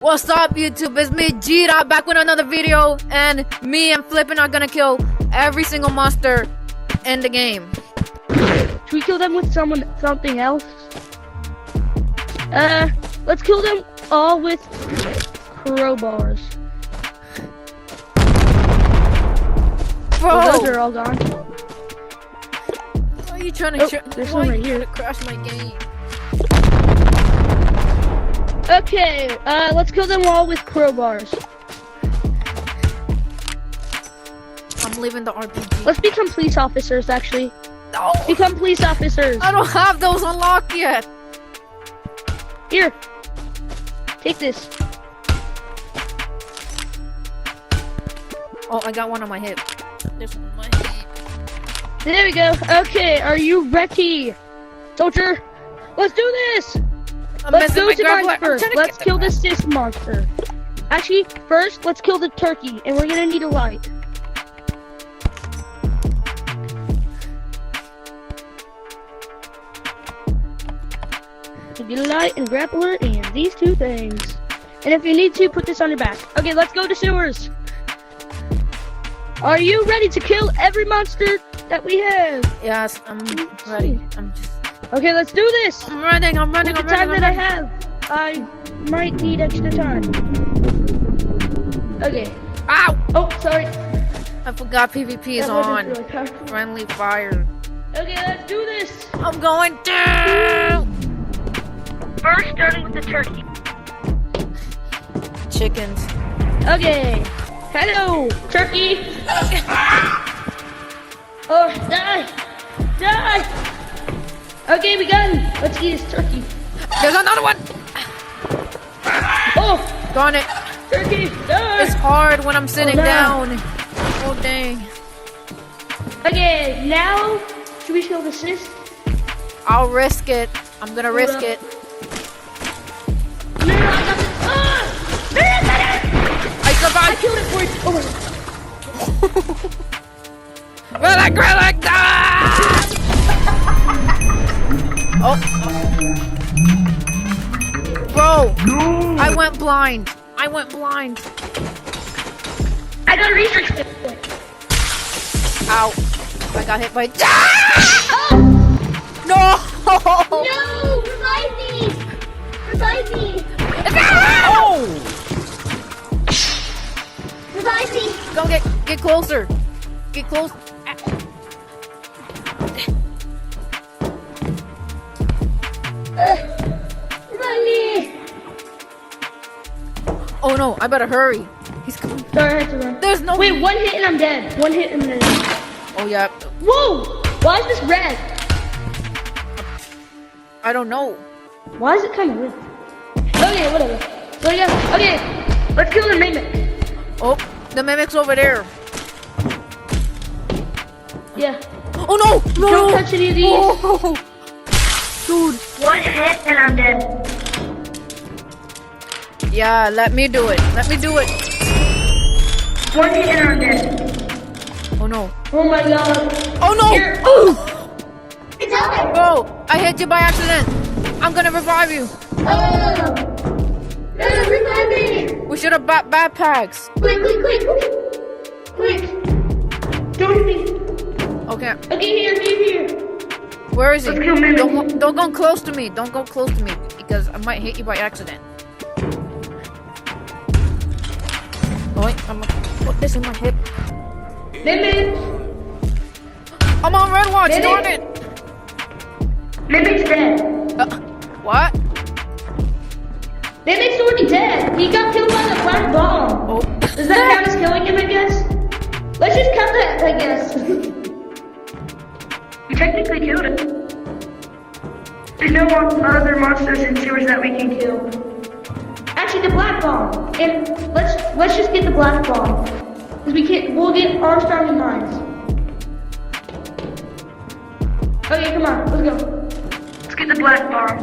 What's up, YouTube? It's me, Jira, back with another video, and me and Flippin are gonna kill every single monster in the game. Should we kill them with something else? Let's kill them all with crowbars. Bro! Oh, those are all gone. Why are you trying to there's one right here. crash my game? Okay, let's kill them all with crowbars. I'm leaving the RPG. Let's become police officers, actually. No! Become police officers. I don't have those unlocked yet! Here. Take this. Oh, I got one on my hip. There's one on my hip. There we go. Okay, are you ready? Soldier, let's do this! Let's go to mines first. Let's kill the sis monster. Actually, first, let's kill the turkey, and we're gonna need a light. Get a light and grappler and these two things. And if you need to, put this on your back. Okay, let's go to sewers. Are you ready to kill every monster that we have? Yes, I'm ready. Okay, let's do this. I'm running. With the time that I have, I might need extra time. Okay. Ow! Oh, sorry. I forgot PvP is That wasn't on. really powerful. Friendly fire. Okay, let's do this. I'm going down! First, starting with the turkey. Chickens. Okay. Hello, turkey. Oh, die. Die. Okay, we got him. Let's eat his turkey. There's another one! Oh, Darn it. turkey, die. It's hard when I'm sitting no. down. Oh, dang. Okay, now, should we kill the sis? I'll risk it. I'm gonna risk up. it. No, I got it. Ah! I I survived! killed it for you. Oh my God. Relic! Ah! Oh. Bro! No! I went blind. I got a research kit. Ow. I got hit by... Ah! No! No, revive me! Revive me! Oh! Revive me! Go get closer. Get close. Revive me! Oh no, I better hurry. He's coming. Sorry, I had to run. There's no... Wait, one hit and I'm dead. One hit and I'm dead. Oh yeah. Whoa! Why is this red? I don't know. Why is it kind of weird? Okay, whatever. There we go. Okay, let's kill the mimic. Oh, the mimic's over there. Yeah. Oh no! No! Don't touch any of these. Oh. Dude. One hit and I'm dead. Yeah, let me do it. Let me do it. One hit and I'm dead. Oh no. Oh my god. Oh no! Here. Oh! It's over. Bro, I hit you by accident. I'm gonna revive you. No, revive me. We should have bought backpacks. Quick. Don't hit me. Okay, Okay, here. where is he? Let's kill Mimic. Don't go close to me. Don't go close to me because I might hit you by accident. Oh wait, I'm gonna put this in my hip. Mimic. I'm on red watch. Mimic. Darn it. Mimic's dead. What? Mimic's already dead. He got killed by the black bomb. Oh. Does that count as killing him, I guess? Let's just count that, I guess. You technically killed him. There's no other monsters in sewers that we can kill. Actually, the black bomb. And let's just get the black bomb. Because we'll get Armstrong and Mines. Okay, come on, let's go. Let's get the black bomb.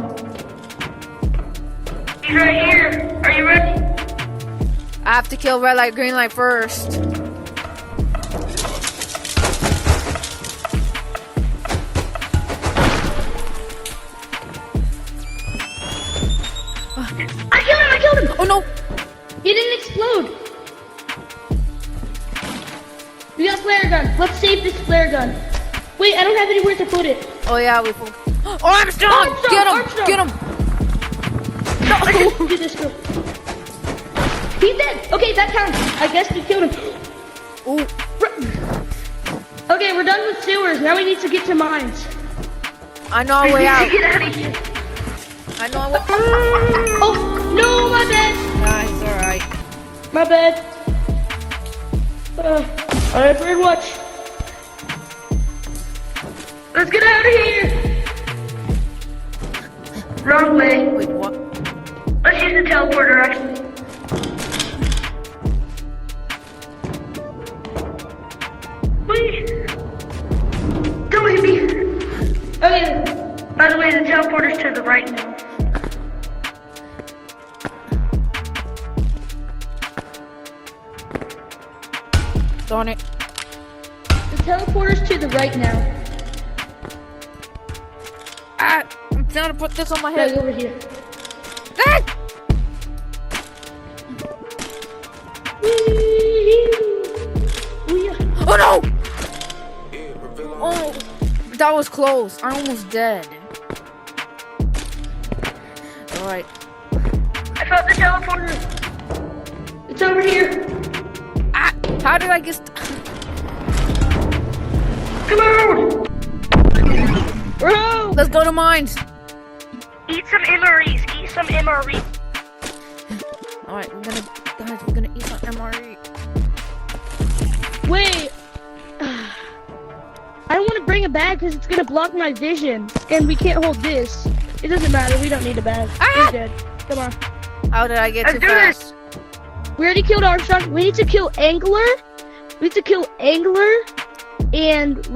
He's right here. Are you ready? I have to kill red light, green light first. I killed him! Oh no! gun. Let's save this flare gun. Wait, I don't have anywhere to put it. Oh yeah, we. Armstrong! Get him! Armstrong! Get him! No, I just do this real. He's dead. Okay, that counts. I guess we killed him. Ooh. Okay, we're done with sewers. Now we need to get to mines. I know a way out. Get out of here. I know a way. Oh no, my bad. Nice, alright. My bad. Alright, Birdwatch. Let's get out of here. Wrong way. Wait, what? Let's use the teleporter, actually. Wait. Don't hit me. Okay. By the way, the teleporter's to the right now. Darn it. The teleporter's to the right now. Ah! I'm trying to put this on my Right head. over here. Ah! Oh no! Oh, that was close. I'm almost dead. Alright. I found the teleporter. It's over here. Ah! How did I get Come on! Bro! Let's go to mines. Eat some MREs. Eat some MREs. Alright, we're gonna eat some MRE. Wait. I don't want to bring a bag because it's gonna block my vision, and we can't hold this. It doesn't matter. We don't need a bag. Ah! We're good. Come on. How did I get Let's too do fast? We already killed Armstrong. We need to kill Angler. We need to kill Angler and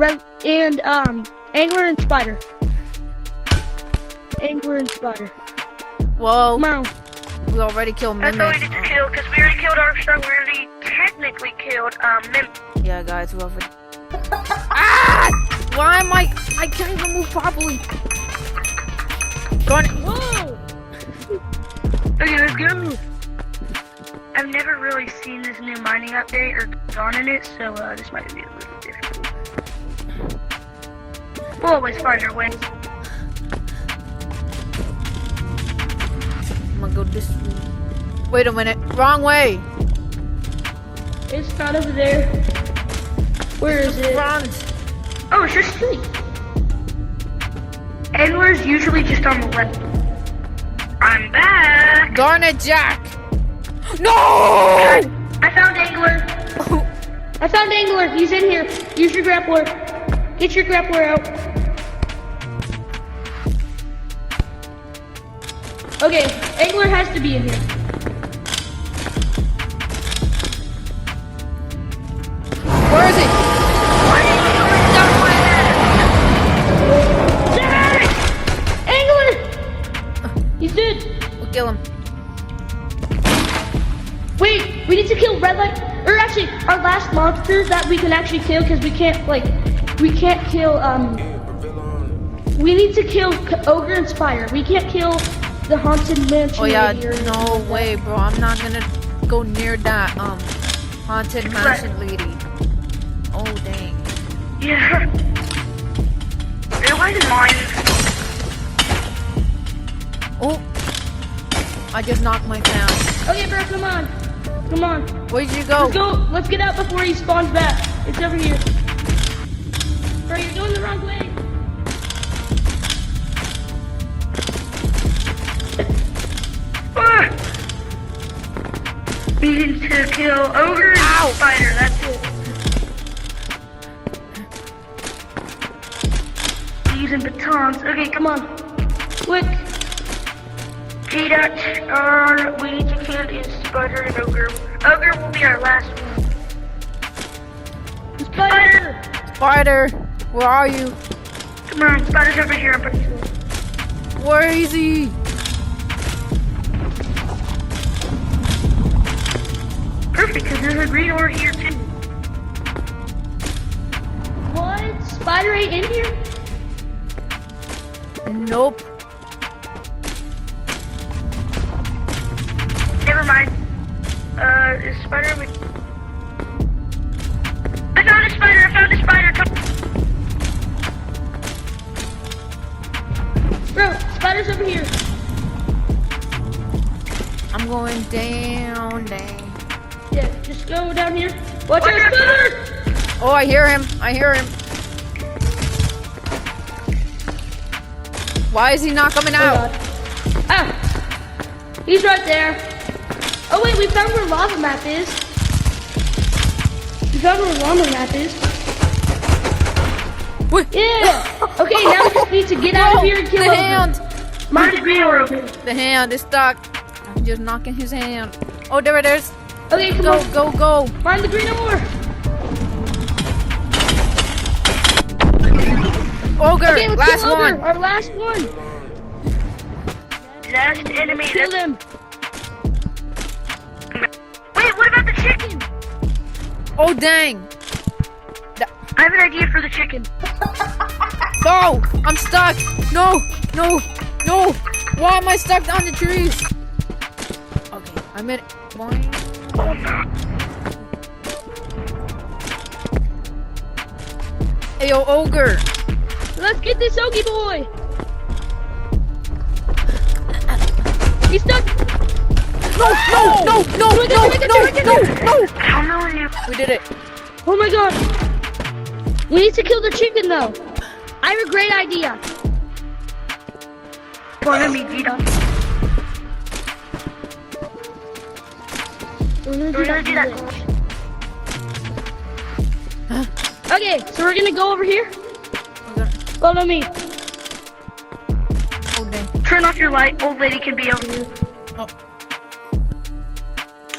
Angler and Spider. Angler and Spider. Whoa, Come on. we already killed That's all we Mimic. need to kill because we already killed Armstrong. We already technically killed Mim. Yeah, guys, we already. Ah! Why am I can't even move properly. Darn it. Whoa! Okay, let's go. I've never really seen this new mining update or gone in it, so this might be a little difficult. We'll always find our way. I'm gonna go this way. Wait a minute. Wrong way. It's not over there. Where is it? Front. Oh, it's just straight. Angler's usually just on the left. I'm back. Darn it, Jack. No! I found Angler. I found Angler. He's in here. Use your grappler. Get your grappler out. Okay, Angler has to be in here. Where is it? Jack! Angler! He's dead. We'll kill him. Wait, we need to kill Red Light. Or actually, our last monsters that we can actually kill because we can't kill, we need to kill Ogre and Spire. We can't kill the Haunted Mansion. Oh yeah, lady or anything no like way, bro. I'm not gonna go near that haunted mansion lady. Oh dang. that. Yeah. It wasn't mine. Oh, I just knocked my fan. Okay, bro, come on. Come on. Where'd you go? Let's go. Let's get out before he spawns back. It's over here. Bro, you're going the wrong way. We need to kill Ogre and Spider, that's it. We're using batons. Okay, come on. Quick. G-Dot, we need to kill is Spider and Ogre. Ogre will be our last one. Spider! Spider, where are you? Come on, Spider's over here, I'm pretty sure. Where is he? Perfect, because there's a green ore here too. What? Spider ain't in here? Nope. Never mind. Is Spider with... I found a spider, I found Ladders over here. I'm going down. Yeah, just go down here. Watch out, Spooner! Oh, I hear him. Why is he not coming out? Ah! He's right there. Oh wait, we found where lava map is. Wait. Yeah! Okay, now we just need to get out of here and kill the Ogre. hand. Mine and green are open. The hand is stuck. I'm just knocking his hand. Oh, there it is. Okay, come on. Go. Find the green ore. Ogre, Okay, let's last kill one. Ogre. Our last one. Last enemy. Kill him. Wait, what about the chicken? Oh, dang. I have an idea for the chicken. No, I'm stuck. No. Why am I stuck on the trees? Okay, I'm in. Why? Hey, yo, Ogre. Let's get this Ogie boy. He's stuck. No. I'm on you. We did it. Oh my god. We need to kill the chicken though. I have a great idea. Follow me, Vita. We're We're gonna do that. Okay, so we're gonna go over here. Okay. Follow me. Oh, dang. Turn off your light. Old lady can be over here. Oh.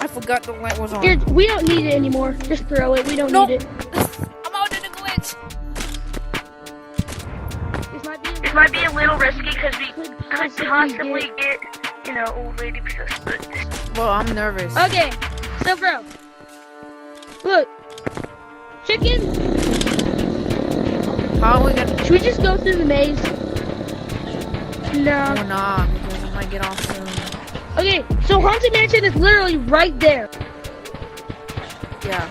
I forgot the light was on. Here, we don't need it anymore. Just throw it. We don't Nope. need it. I'm out in the glitch. This Might be a little risky because we Could could possibly possibly get, old lady possessed. But Well, I'm nervous. Okay, so bro, look, chicken. How are we gonna? Should we just go through the maze? Oh, No. nah, because I might get off soon. Okay, so Haunted Mansion is literally right there. Yeah.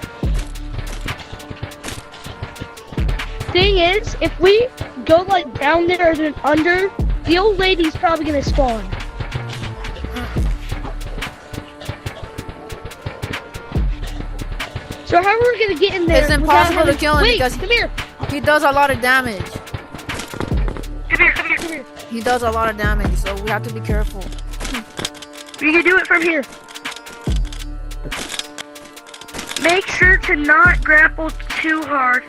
Thing is, if we go like down there and then under, the old lady's probably gonna spawn. So how are we gonna get in there? It's without impossible to having- kill him Wait, because come here. he does a lot of damage. come here. He does a lot of damage, so we have to be careful. We can do it from here. Make sure to not grapple too hard.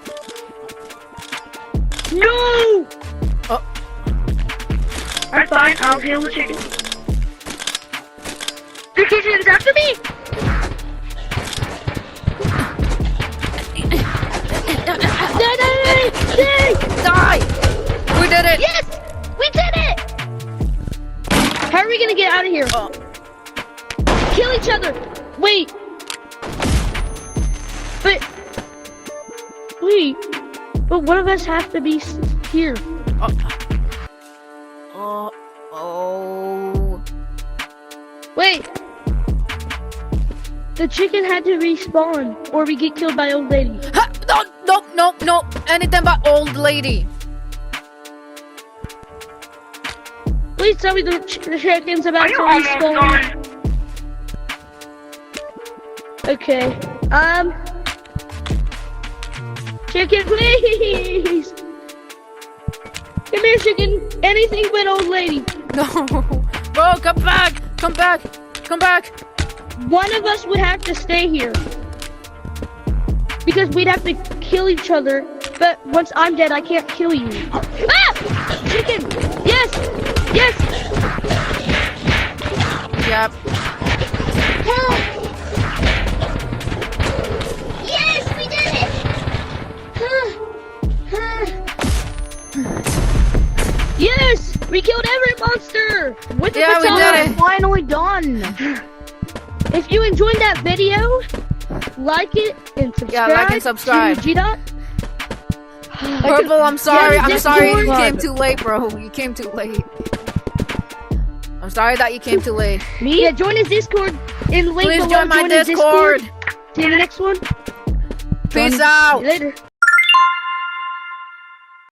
No! Alright, fine. I'll heal the chicken. The kitchen's after me! Die! We did it! Yes! We did it! How are we gonna get out of here? Oh. Kill each other! Wait! But one of us has to be here. Oh. Wait! The chicken had to respawn, or we get killed by old lady. Ha! No. Anything but old lady. Please tell me the chicken's about Are to you almost respawn. gone? Okay. Chicken, please! Come here, chicken. Anything but old lady. No. Bro, come back. One of us would have to stay here. Because we'd have to kill each other. But once I'm dead, I can't kill you. Ah! Chicken! Yes! Yep. Yes, we did it! Yes! We killed every monster! With the Yeah, we baton. did it. Finally done! If you enjoyed that video, like it and subscribe. Yeah, like and subscribe. To G-Dot. Purple, I'm sorry. Yeah, I'm sorry you Discord. came too late, bro. You came too late. I'm sorry that you came too late. Yeah, join his Discord in the link Please below. join my his Discord. See you in the next one. Peace See out. you later.